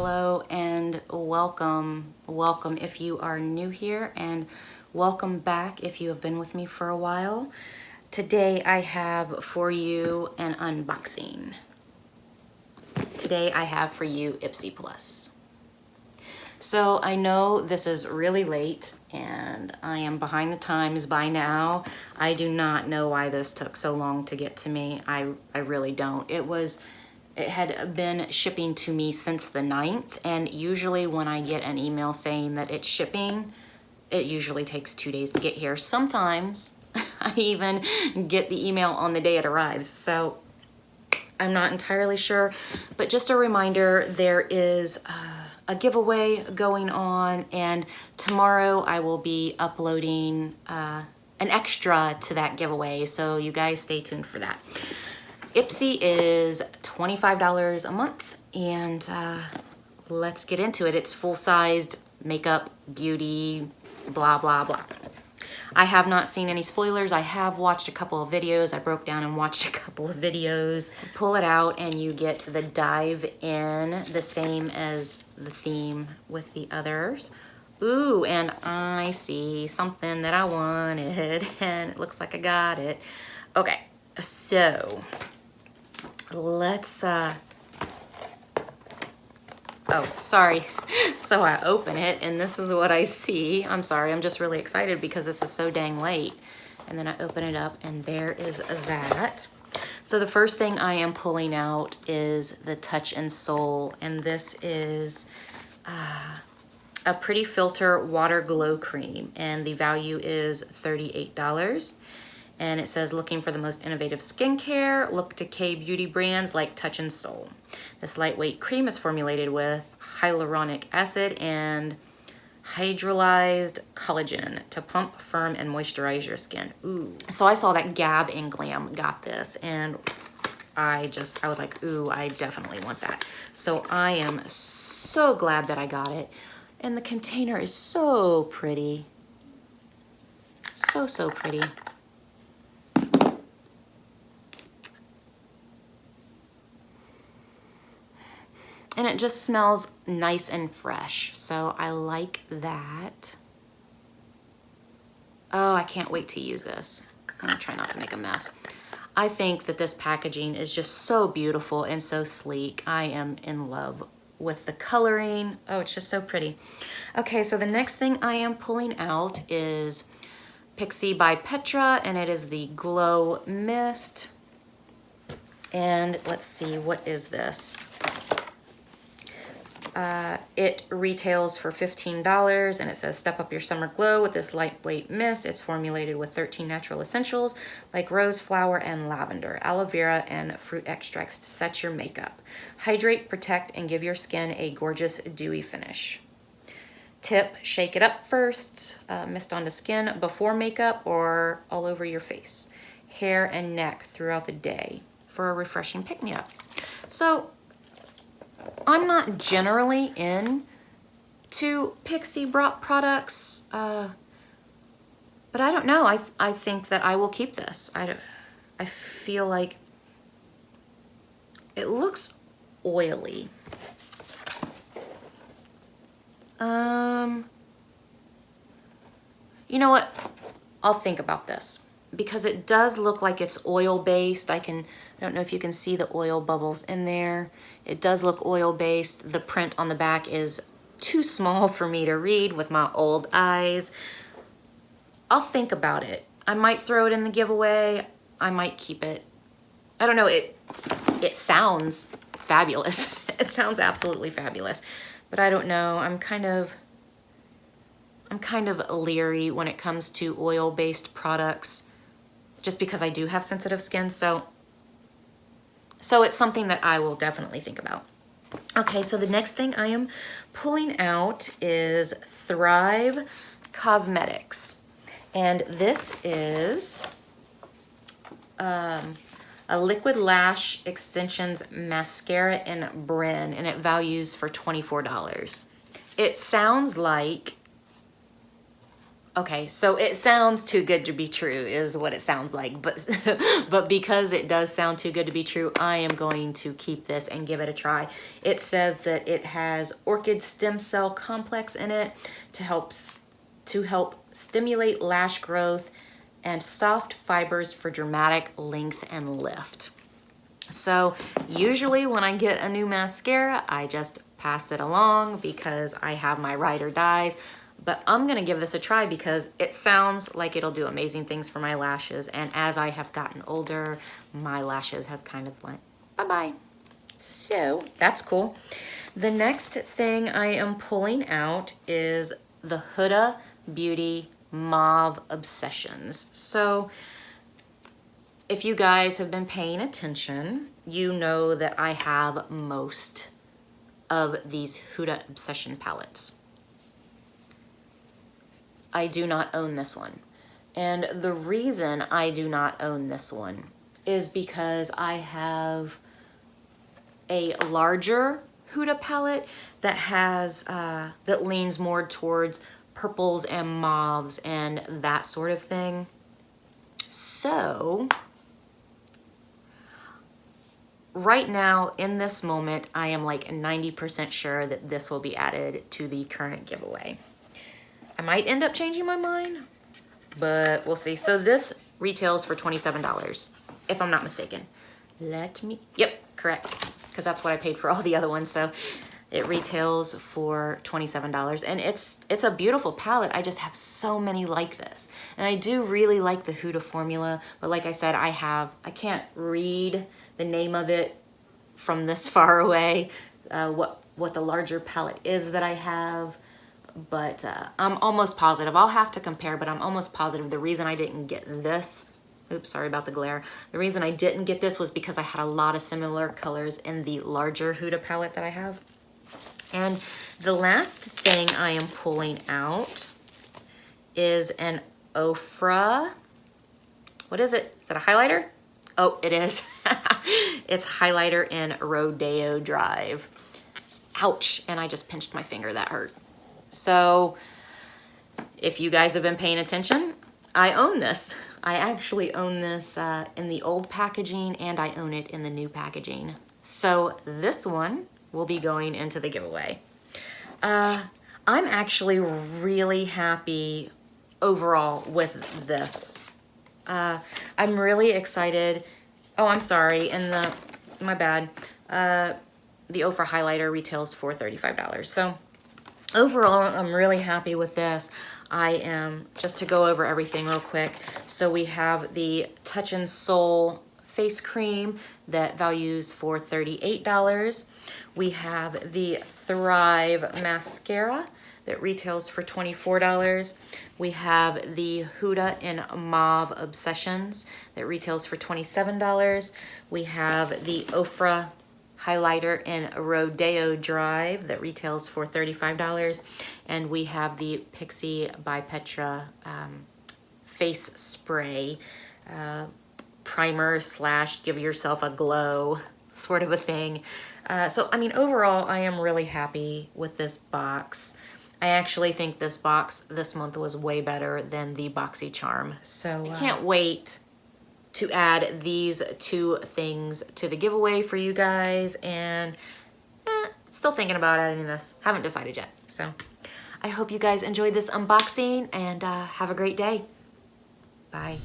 hello and welcome. Welcome if you are new here, and welcome back if you have been with me for a while. Today I have for you an unboxing. Today I have for you Ipsy Plus. So I know this is really late and I am behind the times by now. I do not know why this took so long to get to me. I really don't. It had been shipping to me since the 9th, and usually when I get an email saying that it's shipping, it usually takes 2 days to get here. Sometimes I even get the email on the day it arrives. So I'm not entirely sure, but just a reminder, there is a giveaway going on, and tomorrow I will be uploading an extra to that giveaway, so you guys stay tuned for that. Ipsy is $25 a month, and let's get into it. It's full-sized makeup, beauty, blah, blah, blah. I have not seen any spoilers. I have watched a couple of videos. I broke down and watched a couple of videos. Pull it out and you get the dive in, the same as the theme with the others. Ooh, and I see something that I wanted, and it looks like I got it. Okay, so let's, oh, sorry. So I open it and this is what I see. I'm sorry, I'm just really excited because this is so dang late. And then I open it up and there is that. So the first thing I am pulling out is the Touch and Soul, and this is a Pretty Filter Water Glow Cream, and the value is $38. And it says, looking for the most innovative skincare, look to K beauty brands like Touch and Soul. This lightweight cream is formulated with hyaluronic acid and hydrolyzed collagen to plump, firm, and moisturize your skin. Ooh. So I saw that Gab and Glam got this, and I was like, ooh, I definitely want that. So I am so glad that I got it. And the container is so pretty. So, so pretty. And it just smells nice and fresh. So I like that. Oh, I can't wait to use this. I'm gonna try not to make a mess. I think that this packaging is just so beautiful and so sleek. I am in love with the coloring. Oh, it's just so pretty. Okay, so the next thing I am pulling out is Pixi by Petra, and it is the Glow Mist. And let's see, what is this? It retails for $15, and it says, step up your summer glow with this lightweight mist. It's formulated with 13 natural essentials like rose flower and lavender, aloe vera, and fruit extracts to set your makeup. Hydrate, protect, and give your skin a gorgeous dewy finish. Tip, shake it up first, mist onto skin before makeup or all over your face, hair, and neck throughout the day for a refreshing pick-me-up. So I'm not generally in to Pixi products, but I don't know. I think that I will keep this. I feel like it looks oily. You know what? I'll think about this because it does look like it's oil-based. I don't know if you can see the oil bubbles in there. It does look oil-based. The print on the back is too small for me to read with my old eyes. I'll think about it. I might throw it in the giveaway. I might keep it. I don't know. It sounds fabulous. It sounds absolutely fabulous. But I don't know. I'm kind of leery when it comes to oil-based products just because I do have sensitive skin. So it's something that I will definitely think about. Okay, so the next thing I am pulling out is Thrive Cosmetics. And this is a Liquid Lash Extensions Mascara in Bryn, and it values for $24. It sounds like Okay, so it sounds too good to be true is what it sounds like, but but because it does sound too good to be true, I am going to keep this and give it a try. It says that it has orchid stem cell complex in it to help stimulate lash growth and soft fibers for dramatic length and lift. So usually when I get a new mascara, I just pass it along because I have my ride or dies. But I'm gonna give this a try because it sounds like it'll do amazing things for my lashes. And as I have gotten older, my lashes have kind of went bye-bye. So that's cool. The next thing I am pulling out is the Huda Beauty Mauve Obsessions. So if you guys have been paying attention, you know that I have most of these Huda Obsession palettes. I do not own this one. And the reason I do not own this one is because I have a larger Huda palette that has, that leans more towards purples and mauves and that sort of thing. So, right now, in this moment, I am like 90% sure that this will be added to the current giveaway. I might end up changing my mind, but we'll see. So this retails for $27, if I'm not mistaken. Yep, correct, because that's what I paid for all the other ones. So it retails for $27, and it's a beautiful palette. I just have so many like this, and I do really like the Huda formula. But like I said, I can't read the name of it from this far away. What the larger palette is that I have. But I'm almost positive. I'll have to compare, but I'm almost positive the reason I didn't get this, oops, sorry about the glare. The reason I didn't get this was because I had a lot of similar colors in the larger Huda palette that I have. And the last thing I am pulling out is an Ofra. What is it? Is that a highlighter? Oh, it is. It's highlighter in Rodeo Drive. Ouch, and I just pinched my finger, that hurt. So if you guys have been paying attention, I own this. I actually own this in the old packaging, and I own it in the new packaging. So this one will be going into the giveaway. I'm actually really happy overall with this. I'm really excited. Oh, I'm sorry, my bad. The Ofra highlighter retails for $35. So overall, I'm really happy with this. Just to go over everything real quick. So we have the Touch and Soul face cream that values for $38. We have the Thrive mascara that retails for $24. We have the Huda in Mauve Obsessions that retails for $27. We have the Ofra highlighter in Rodeo Drive that retails for $35. And we have the Pixie by Petra face spray primer / give yourself a glow sort of a thing. So, I mean, overall, I am really happy with this box. I actually think this box this month was way better than the BoxyCharm. So I can't wait to add these two things to the giveaway for you guys, and still thinking about adding this. Haven't decided yet. So I hope you guys enjoyed this unboxing, and have a great day. Bye.